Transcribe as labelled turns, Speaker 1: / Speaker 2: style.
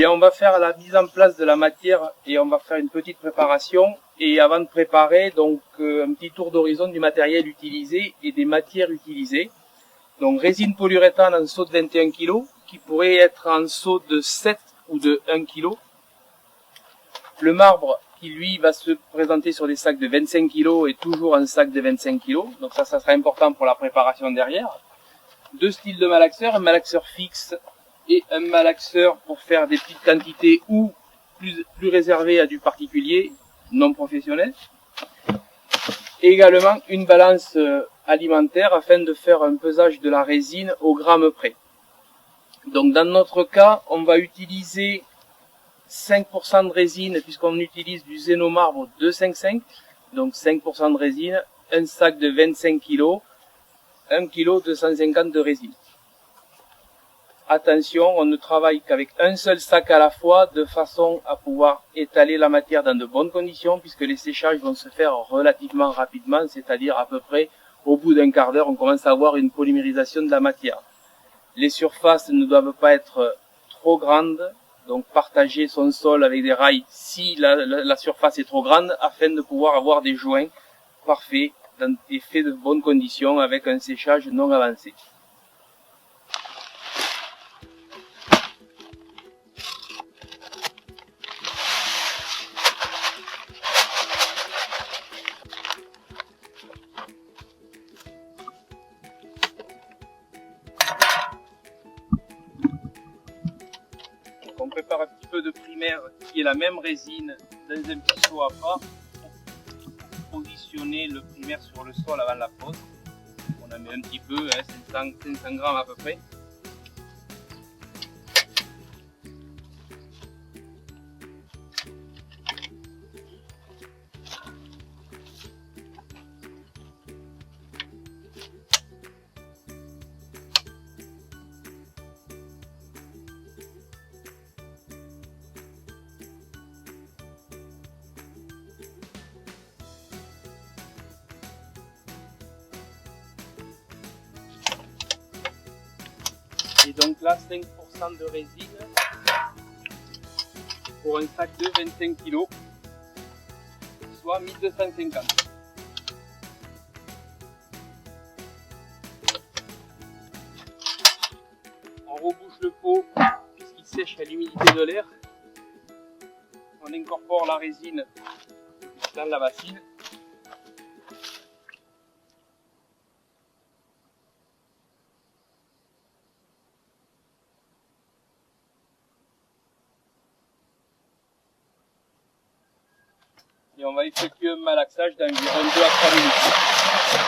Speaker 1: Bien, on va faire la mise en place de la matière et on va faire une petite préparation. Et avant de préparer, donc un petit tour d'horizon du matériel utilisé et des matières utilisées. Donc résine polyuréthane en seau de 21 kg, qui pourrait être en seau de 7 ou de 1 kg. Le marbre qui lui va se présenter sur des sacs de 25 kg et toujours un sac de 25 kg. Donc ça sera important pour la préparation derrière. Deux styles de malaxeur, un malaxeur fixe et un malaxeur pour faire des petites quantités ou plus réservé à du particulier non professionnel. Et également une balance alimentaire afin de faire un pesage de la résine au gramme près. Donc dans notre cas, on va utiliser 5% de résine puisqu'on utilise du Zénomarbre 255, donc 5% de résine, un sac de 25 kg, 1 kg 250 de résine. Attention, on ne travaille qu'avec un seul sac à la fois de façon à pouvoir étaler la matière dans de bonnes conditions puisque les séchages vont se faire relativement rapidement, c'est-à-dire à peu près au bout d'un quart d'heure, on commence à avoir une polymérisation de la matière. Les surfaces ne doivent pas être trop grandes, donc partager son sol avec des rails si la surface est trop grande afin de pouvoir avoir des joints parfaits et faits de bonnes conditions avec un séchage non avancé. On prépare un petit peu de primaire qui est la même résine dans un petit seau à part pour positionner le primaire sur le sol avant la pose. On en met un petit peu, 500 grammes à peu près. Et donc là, 5% de résine pour un sac de 25 kg, soit 1250. On rebouche le pot puisqu'il sèche à l'humidité de l'air. On incorpore la résine dans la bassine. Et on va effectuer un malaxage d'environ 2 à 3 minutes.